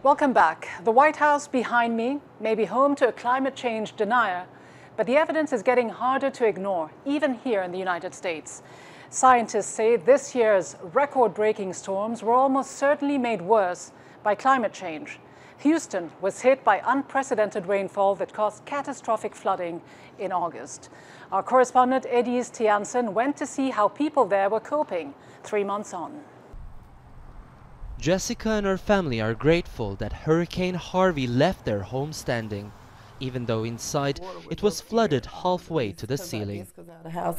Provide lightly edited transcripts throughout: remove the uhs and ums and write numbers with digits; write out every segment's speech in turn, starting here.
Welcome back. The White House behind me may be home to a climate change denier, but the evidence is getting harder to ignore, even here in the United States. Scientists say this year's record-breaking storms were almost certainly made worse by climate change. Houston was hit by unprecedented rainfall that caused catastrophic flooding in August. Our correspondent Edis Tiansen went to see how people there were coping 3 months on. Jessica and her family are grateful that Hurricane Harvey left their home standing, even though inside it was flooded halfway to the ceiling.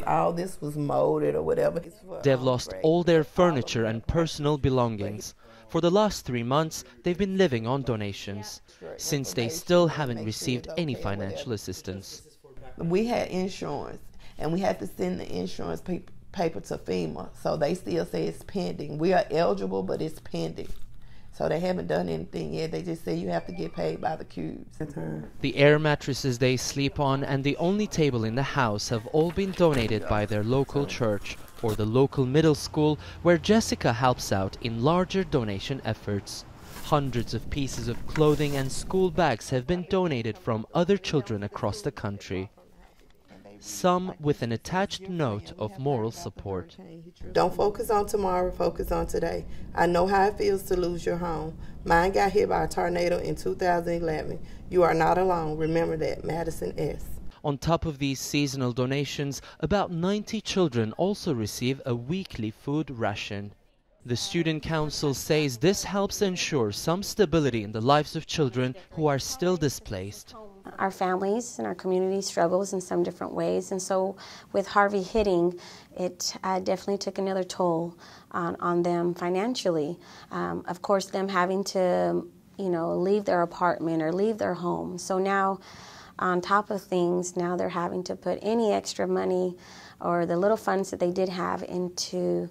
All this was molded or whatever. They've lost all their furniture and personal belongings. For the last 3 months, they've been living on donations, since they still haven't received any financial assistance. We had insurance, and we had to send the insurance paper to FEMA, so they still say it's pending. We are eligible, but it's pending. So they haven't done anything yet. They just say you have to get paid by the cubes. The air mattresses they sleep on and the only table in the house have all been donated by their local church or the local middle school, where Jessica helps out in larger donation efforts. Hundreds of pieces of clothing and school bags have been donated from other children across the country, some with an attached note of moral support. Don't focus on tomorrow, focus on today. I know how it feels to lose your home. Mine got hit by a tornado in 2011. You are not alone. Remember that. Madison S. On top of these seasonal donations, about 90 children also receive a weekly food ration. The Student Council says this helps ensure some stability in the lives of children who are still displaced. Our families and our community struggles in some different ways, and so with Harvey hitting, it definitely took another toll on them financially. Of course, them having to, leave their apartment or leave their home. So now, on top of things, now they're having to put any extra money or the little funds that they did have into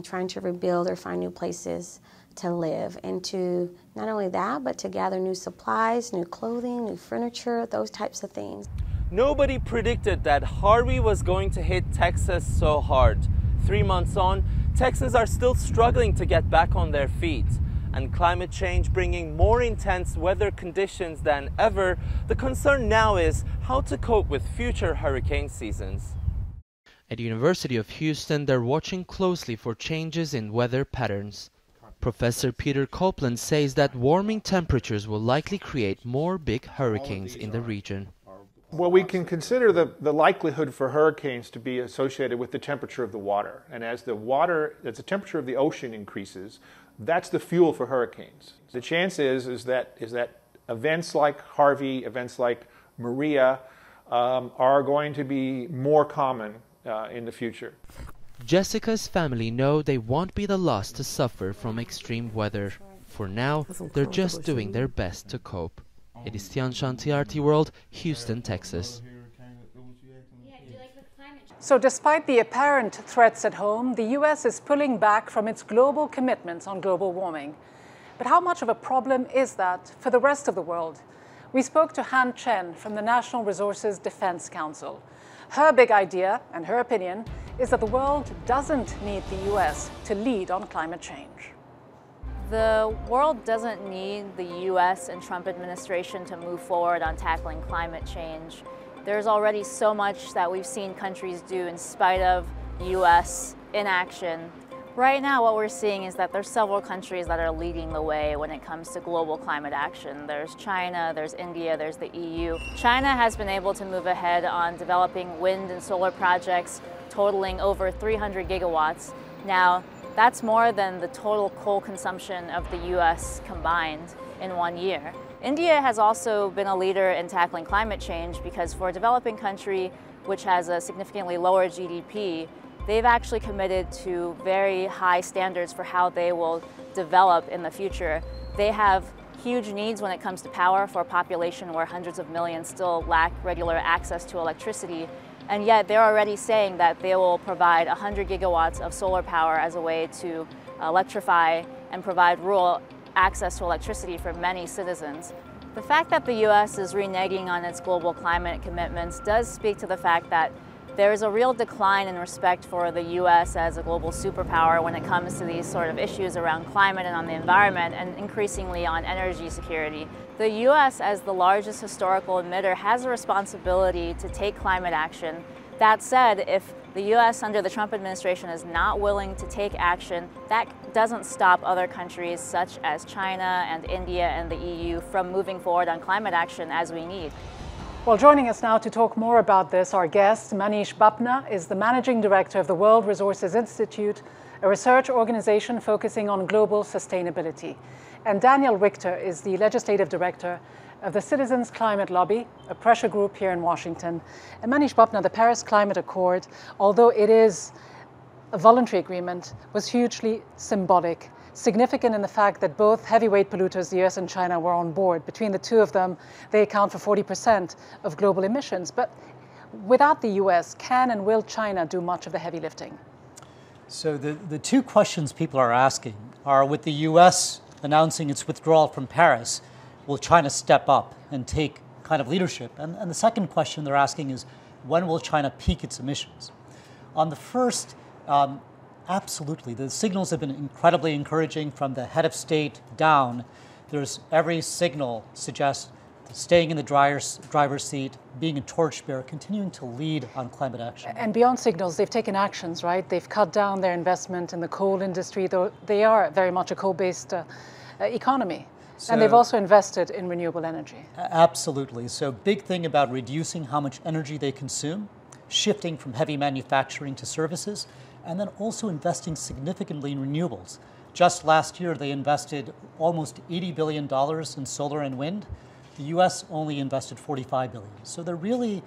trying to rebuild or find new places to live, and to not only that, but to gather new supplies, new clothing, new furniture, those types of things. Nobody predicted that Harvey was going to hit Texas so hard. 3 months on, Texans are still struggling to get back on their feet. And climate change bringing more intense weather conditions than ever, the concern now is how to cope with future hurricane seasons. At the University of Houston, they're watching closely for changes in weather patterns. Professor Peter Copeland says that warming temperatures will likely create more big hurricanes in the region. Well, we can consider the likelihood for hurricanes to be associated with the temperature of the water. And as the temperature of the ocean increases, that's the fuel for hurricanes. The chance is that events like Harvey, events like Maria are going to be more common in the future. Jessica's family know they won't be the last to suffer from extreme weather. For now, they're just doing their best to cope. It is Tianshan, TRT World, Houston, Texas. So despite the apparent threats at home, the US is pulling back from its global commitments on global warming. But how much of a problem is that for the rest of the world? We spoke to Han Chen from the National Resources Defense Council. Her big idea, and her opinion, is that the world doesn't need the US to lead on climate change. The world doesn't need the US and Trump administration to move forward on tackling climate change. There's already so much that we've seen countries do in spite of US inaction. Right now, what we're seeing is that there's several countries that are leading the way when it comes to global climate action. There's China, there's India, there's the EU. China has been able to move ahead on developing wind and solar projects totaling over 300 gigawatts. Now, that's more than the total coal consumption of the US combined in 1 year. India has also been a leader in tackling climate change because for a developing country which has a significantly lower GDP, they've actually committed to very high standards for how they will develop in the future. They have huge needs when it comes to power for a population where hundreds of millions still lack regular access to electricity. And yet they're already saying that they will provide 100 gigawatts of solar power as a way to electrify and provide rural access to electricity for many citizens. The fact that the US is reneging on its global climate commitments does speak to the fact that There's a real decline in respect for the U.S. as a global superpower when it comes to these sort of issues around climate and on the environment, and increasingly on energy security. The U.S. as the largest historical emitter has a responsibility to take climate action. That said, if the U.S. under the Trump administration is not willing to take action, that doesn't stop other countries such as China and India and the EU from moving forward on climate action as we need. Well, joining us now to talk more about this, our guest, Manish Bapna, is the Managing Director of the World Resources Institute, a research organization focusing on global sustainability. And Daniel Richter is the Legislative Director of the Citizens Climate Lobby, a pressure group here in Washington. And Manish Bapna, the Paris Climate Accord, although it is a voluntary agreement, was hugely symbolic. Significant in the fact that both heavyweight polluters, the US and China, were on board. Between the two of them, they account for 40% of global emissions. But without the US, can and will China do much of the heavy lifting? So the two questions people are asking are, with the US announcing its withdrawal from Paris, will China step up and take kind of leadership? And the second question they're asking is, when will China peak its emissions? On the first, absolutely. The signals have been incredibly encouraging from the head of state down. There's every signal suggests staying in the driver's seat, being a torchbearer, continuing to lead on climate action. And beyond signals, they've taken actions, right? They've cut down their investment in the coal industry, though they are very much a coal-based economy. And they've also invested in renewable energy. Absolutely. So big thing about reducing how much energy they consume, shifting from heavy manufacturing to services, and then also investing significantly in renewables. Just last year, they invested almost $80 billion in solar and wind. The US only invested $45 billion. So they're really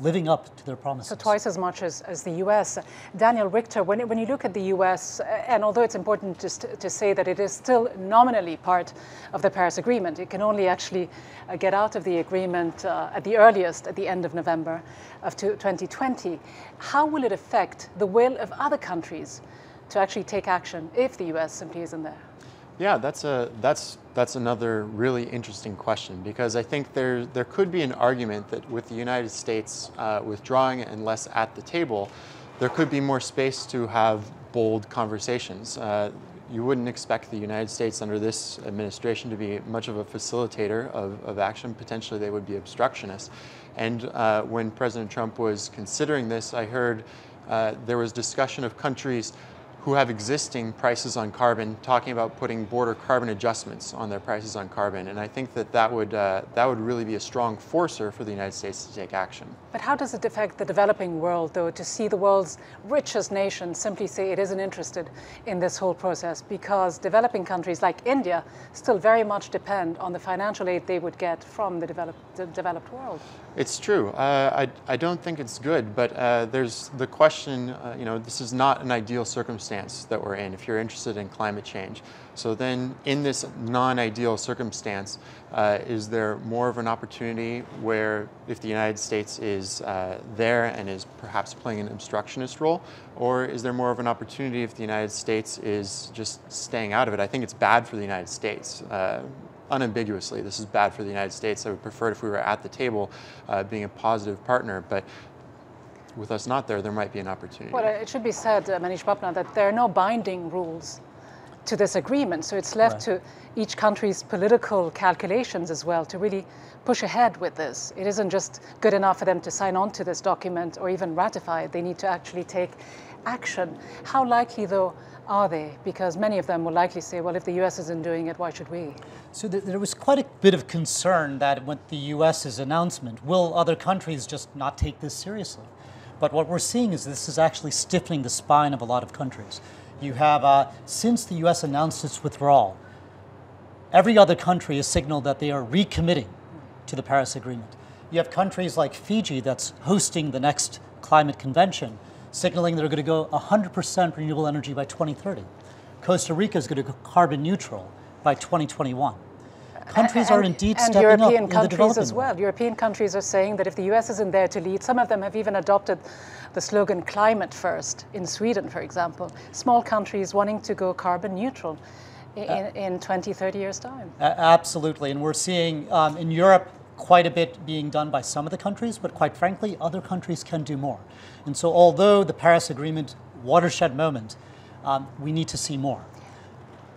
living up to their promises. So twice as much as the US. Daniel Richter, when you look at the US, and although it's important just to say that it is still nominally part of the Paris Agreement, it can only actually get out of the agreement at the earliest at the end of November of 2020. How will it affect the will of other countries to actually take action if the US simply isn't there? Yeah, that's another really interesting question, because I think there could be an argument that with the United States withdrawing and less at the table, there could be more space to have bold conversations. You wouldn't expect the United States under this administration to be much of a facilitator of action. Potentially they would be obstructionists. And when President Trump was considering this, I heard there was discussion of countries who have existing prices on carbon, talking about putting border carbon adjustments on their prices on carbon. And I think that would really be a strong forcer for the United States to take action. But how does it affect the developing world, though, to see the world's richest nation simply say it isn't interested in this whole process? Because developing countries like India still very much depend on the financial aid they would get from the developed world. It's true. I don't think it's good, but there's the question, this is not an ideal circumstance that we're in if you're interested in climate change. So then in this non-ideal circumstance, is there more of an opportunity where if the United States is there and is perhaps playing an obstructionist role, or is there more of an opportunity if the United States is just staying out of it? I think it's bad for the United States. Unambiguously, this is bad for the United States. I would prefer it if we were at the table being a positive partner, but with us not there, there might be an opportunity. Well, it should be said, Manish Bapna, that there are no binding rules to this agreement, so it's left to each country's political calculations as well to really push ahead with this. It isn't just good enough for them to sign on to this document or even ratify it. They need to actually take action. How likely, though, are they? Because many of them will likely say, well, if the US isn't doing it, why should we? So there was quite a bit of concern that with the US's announcement, will other countries just not take this seriously? But what we're seeing is this is actually stiffening the spine of a lot of countries. You have, since the US announced its withdrawal, every other country has signaled that they are recommitting to the Paris Agreement. You have countries like Fiji that's hosting the next climate convention, signaling they're going to go 100% renewable energy by 2030. Costa Rica is going to go carbon neutral by 2021. Countries are indeed stepping up in the developing world. And European countries as well. European countries are saying that if the US isn't there to lead, some of them have even adopted the slogan climate first in Sweden, for example. Small countries wanting to go carbon neutral in 20, 30 years' time. Absolutely. And we're seeing in Europe quite a bit being done by some of the countries, but quite frankly, other countries can do more. And so although the Paris Agreement, watershed moment, we need to see more.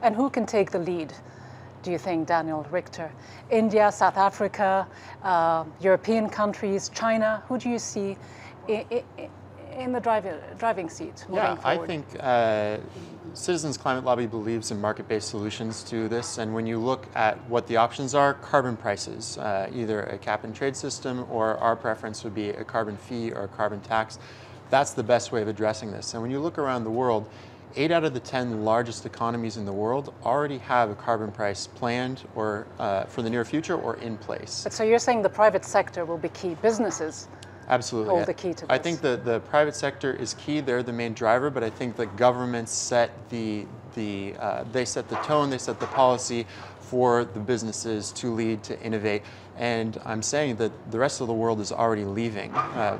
And who can take the lead, do you think, Daniel Richter? India, South Africa, European countries, China? Who do you see in the driving seat moving forward? I think Citizens Climate Lobby believes in market-based solutions to this, and when you look at what the options are, carbon prices, either a cap-and-trade system, or our preference would be a carbon fee or a carbon tax, that's the best way of addressing this. And when you look around the world, 8 out of the 10 largest economies in the world already have a carbon price planned or for the near future or in place. But so you're saying the private sector will be key, businesses absolutely hold the key to this? I think the private sector is key, they're the main driver, but I think the governments set they set the tone, they set the policy for the businesses to lead, to innovate. And I'm saying that the rest of the world is already leaving.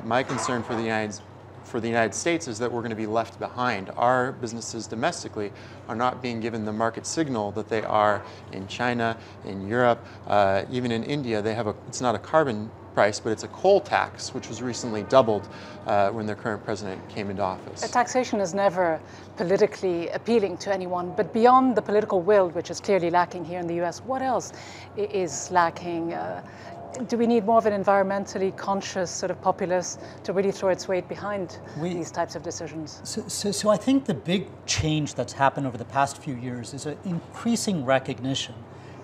My concern for the United States is that we're going to be left behind. Our businesses domestically are not being given the market signal that they are in China, in Europe, even in India. They have it's not a carbon price, but it's a coal tax, which was recently doubled when their current president came into office. Taxation is never politically appealing to anyone, but beyond the political will, which is clearly lacking here in the US, what else is lacking? Do we need more of an environmentally conscious sort of populace to really throw its weight behind these types of decisions? So I think the big change that's happened over the past few years is an increasing recognition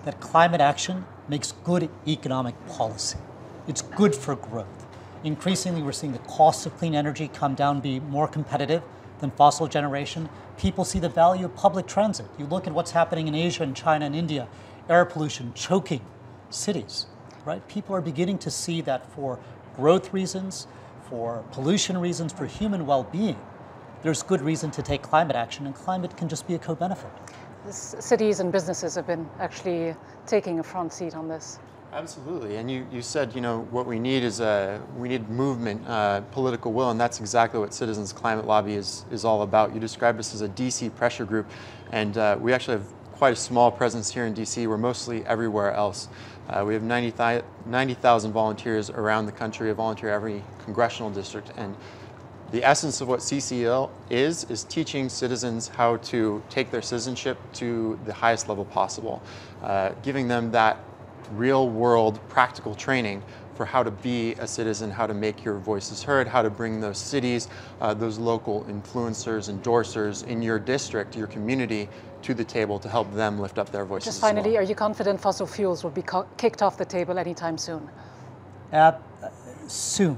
that climate action makes good economic policy. It's good for growth. Increasingly, we're seeing the cost of clean energy come down, be more competitive than fossil generation. People see the value of public transit. You look at what's happening in Asia and China and India, air pollution choking cities. Right? People are beginning to see that for growth reasons, for pollution reasons, for human well-being, there's good reason to take climate action, and climate can just be a co-benefit. Cities and businesses have been actually taking a front seat on this. Absolutely, and you said, what we need is we need movement, political will, and that's exactly what Citizens Climate Lobby is all about. You described us as a DC pressure group, and we actually have quite a small presence here in DC. We're mostly everywhere else. We have 90,000 volunteers around the country, volunteer every congressional district, and the essence of what CCL is teaching citizens how to take their citizenship to the highest level possible, giving them that real-world practical training for how to be a citizen, how to make your voices heard, how to bring those cities, those local influencers, endorsers in your district, your community, to the table to help them lift up their voices. Just finally, as well. Are you confident fossil fuels will be kicked off the table anytime soon? Soon,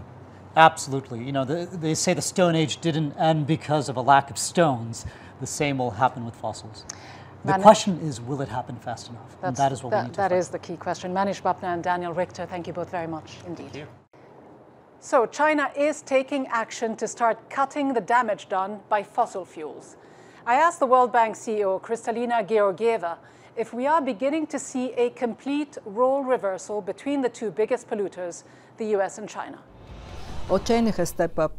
absolutely. They say the Stone Age didn't end because of a lack of stones. The same will happen with fossils. The question is, will it happen fast enough? And that is what we need to find. That is the key question. Manish Bapna and Daniel Richter, thank you both very much indeed. Thank you. So China is taking action to start cutting the damage done by fossil fuels. I asked the World Bank CEO, Kristalina Georgieva, if we are beginning to see a complete role reversal between the two biggest polluters, the US and China. Well, China has stepped up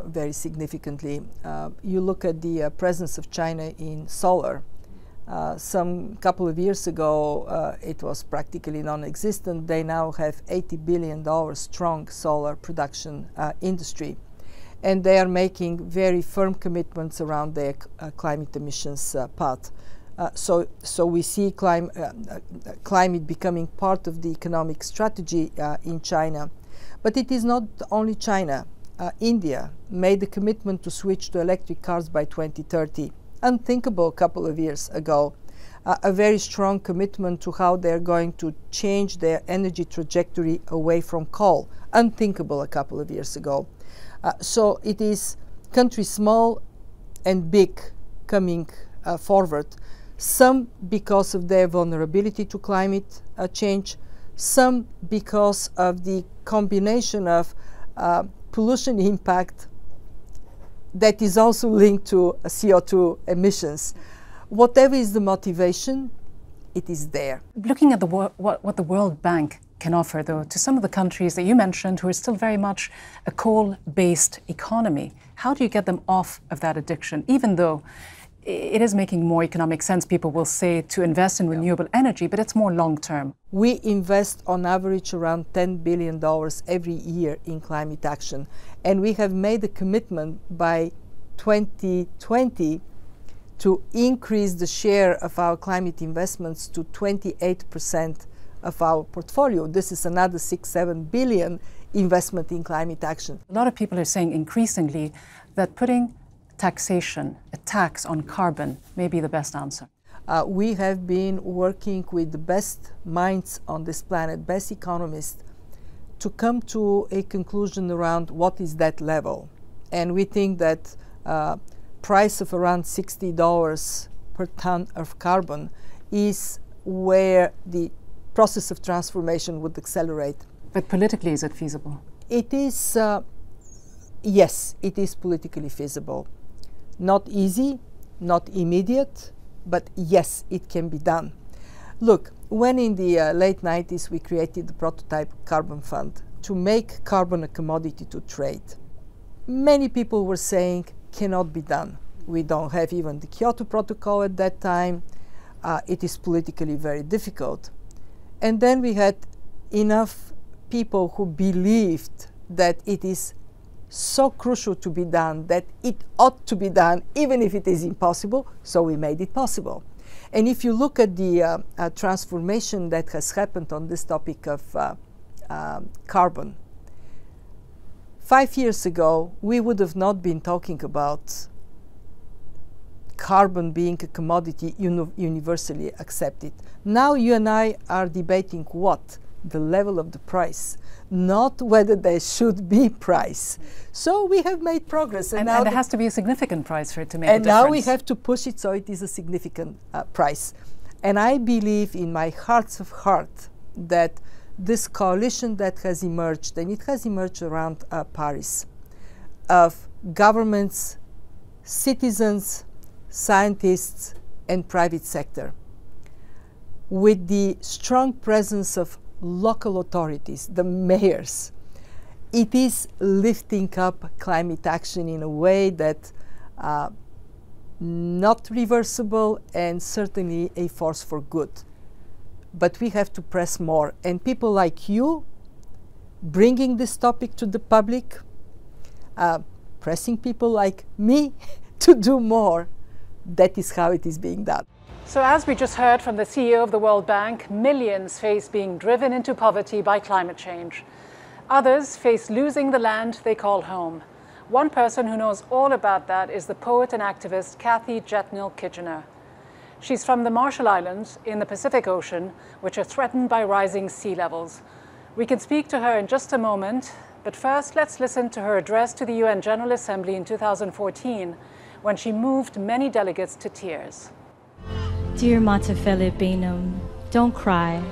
very significantly. You look at the presence of China in solar. Some couple of years ago, it was practically non-existent. They now have $80 billion strong solar production industry. And they are making very firm commitments around their climate emissions path. So we see climate becoming part of the economic strategy in China. But it is not only China. India made a commitment to switch to electric cars by 2030. Unthinkable a couple of years ago. A very strong commitment to how they're going to change their energy trajectory away from coal. Unthinkable a couple of years ago. So it is countries small and big coming forward, some because of their vulnerability to climate change, some because of the combination of pollution impact that is also linked to CO2 emissions. Whatever is the motivation, it is there. Looking at what the World Bank can offer, though, to some of the countries that you mentioned who are still very much a coal-based economy, how do you get them off of that addiction, even though it is making more economic sense, people will say, to invest in renewable energy, but it's more long-term. We invest on average around $10 billion every year in climate action. And we have made a commitment by 2020 to increase the share of our climate investments to 28% of our portfolio. This is another 6-7 billion investment in climate action. A lot of people are saying increasingly that putting taxation, a tax on carbon, may be the best answer. We have been working with the best minds on this planet, best economists, to come to a conclusion around what is that level. And we think that price of around $60 per ton of carbon is where the process of transformation would accelerate. But politically, is it feasible? It is, yes, it is politically feasible. Not easy, not immediate, but yes, it can be done. Look, when in the late 90s we created the prototype carbon fund to make carbon a commodity to trade, many people were saying cannot be done. We don't have even the Kyoto Protocol at that time. It is politically very difficult. And then we had enough people who believed that it is so crucial to be done, that it ought to be done, even if it is impossible, so we made it possible. And if you look at the transformation that has happened on this topic of carbon, 5 years ago, we would have not been talking about carbon being a commodity universally accepted. Now you and I are debating what? The level of the price, not whether there should be price. So we have made progress. And there has to be a significant price for it to make a difference. And now we have to push it so it is a significant price. And I believe in my heart of heart that this coalition that has emerged, and it has emerged around Paris, of governments, citizens, scientists, and private sector, with the strong presence of local authorities, the mayors, it is lifting up climate action in a way that not reversible and certainly a force for good. But we have to press more. And people like you, bringing this topic to the public, pressing people like me to do more, that is how it is being done. So as we just heard from the CEO of the World Bank, millions face being driven into poverty by climate change. Others face losing the land they call home. One person who knows all about that is the poet and activist Kathy Jetnil Kitchener. She's from the Marshall Islands in the Pacific Ocean, which are threatened by rising sea levels. We can speak to her in just a moment, but first let's listen to her address to the UN General Assembly in 2014, when she moved many delegates to tears. Dear Matafele Benham, don't cry.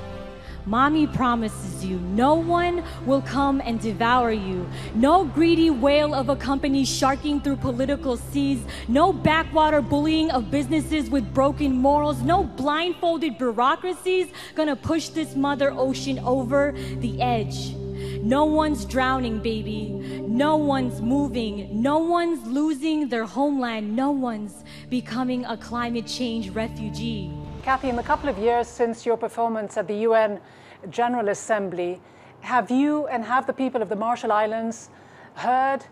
Mommy promises you no one will come and devour you. No greedy whale of a company sharking through political seas. No backwater bullying of businesses with broken morals. No blindfolded bureaucracies gonna push this mother ocean over the edge. No one's drowning, baby. No one's moving. No one's losing their homeland. No one's becoming a climate change refugee. Kathy, in the couple of years since your performance at the UN General Assembly, have you and have the people of the Marshall Islands heard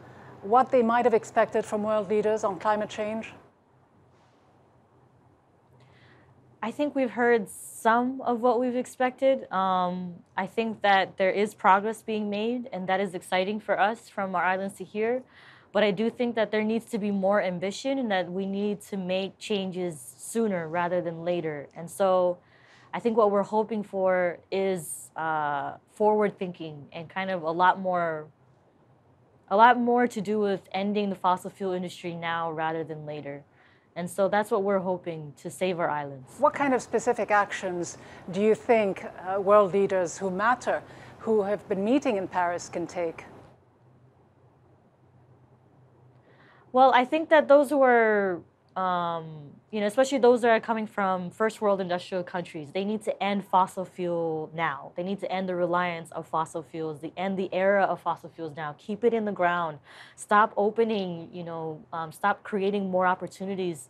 what they might have expected from world leaders on climate change? I think we've heard some of what we've expected. I think that there is progress being made, and that is exciting for us from our islands to hear. But I do think that there needs to be more ambition and that we need to make changes sooner rather than later. And so I think what we're hoping for is forward thinking and kind of a lot more to do with ending the fossil fuel industry now rather than later. And so that's what we're hoping to save our islands. What kind of specific actions do you think world leaders who matter, who have been meeting in Paris, can take? Well, I think that those who are, especially those that are coming from first world industrial countries, they need to end fossil fuel now. They need to end the reliance of fossil fuels, end the era of fossil fuels now. Keep it in the ground. Stop opening, stop creating more opportunities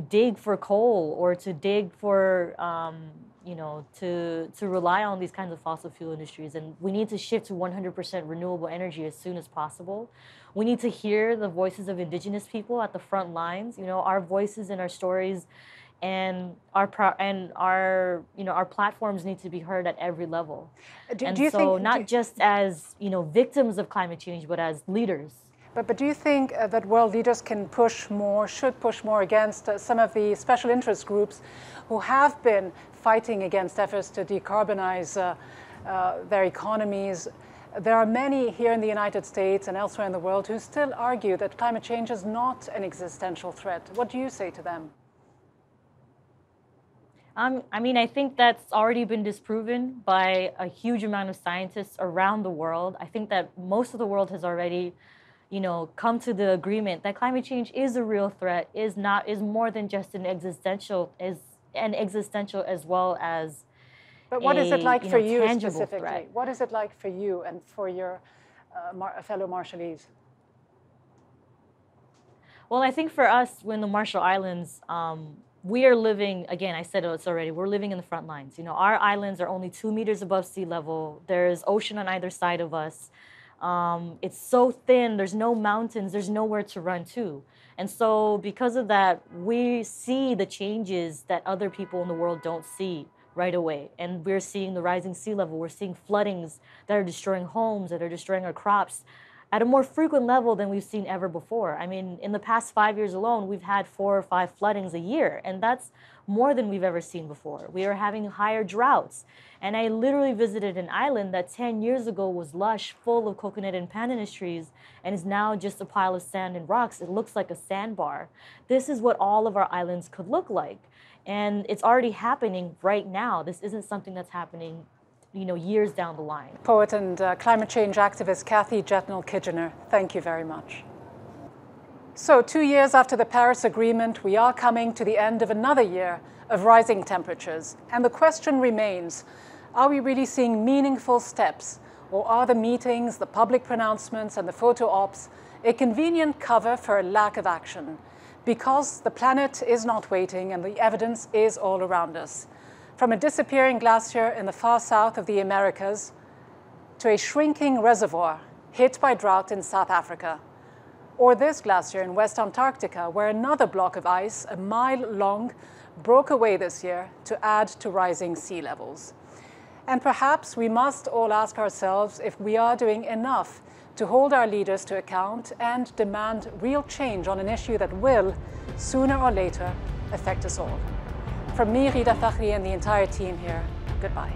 dig for coal or to dig for, you know, to rely on these kinds of fossil fuel industries. And we need to shift to 100% renewable energy as soon as possible. We need to hear the voices of indigenous people at the front lines. You know, our voices and our stories and our platforms need to be heard at every level. Not just as, you know, victims of climate change, but as leaders. But do you think that world leaders can push more, should push more against some of the special interest groups who have been fighting against efforts to decarbonize their economies? There are many here in the United States and elsewhere in the world who still argue that climate change is not an existential threat. What do you say to them? I mean, I think that's already been disproven by a huge amount of scientists around the world. I think that most of the world has already, you know, come to the agreement that climate change is a real threat, is more than just an existential as well as. But what is it like for you specifically? Threat. What is it like for you and for your fellow Marshallese? Well, I think for us, in the Marshall Islands, we are living, again, I said it already, we're living in the front lines. You know, our islands are only 2 meters above sea level. There's ocean on either side of us. It's so thin, there's no mountains, there's nowhere to run to. And so because of that, we see the changes that other people in the world don't see right away. And we're seeing the rising sea level. We're seeing floodings that are destroying homes, that are destroying our crops at a more frequent level than we've seen ever before. I mean, in the past 5 years alone, we've had 4 or 5 floodings a year, and that's more than we've ever seen before. We are having higher droughts. And I literally visited an island that 10 years ago was lush, full of coconut and pandanus trees, and is now just a pile of sand and rocks. It looks like a sandbar. This is what all of our islands could look like. And it's already happening right now. This isn't something that's happening, you know, years down the line. Poet and climate change activist Kathy Jetnil-Kidgener, thank you very much. So 2 years after the Paris Agreement, we are coming to the end of another year of rising temperatures. And the question remains, are we really seeing meaningful steps? Or are the meetings, the public pronouncements, and the photo ops a convenient cover for a lack of action? Because the planet is not waiting and the evidence is all around us. From a disappearing glacier in the far south of the Americas to a shrinking reservoir hit by drought in South Africa, or this glacier in West Antarctica, where another block of ice, a mile long, broke away this year to add to rising sea levels. And perhaps we must all ask ourselves if we are doing enough to hold our leaders to account and demand real change on an issue that will, sooner or later, affect us all. From me, Rida Fakhri, and the entire team here, goodbye.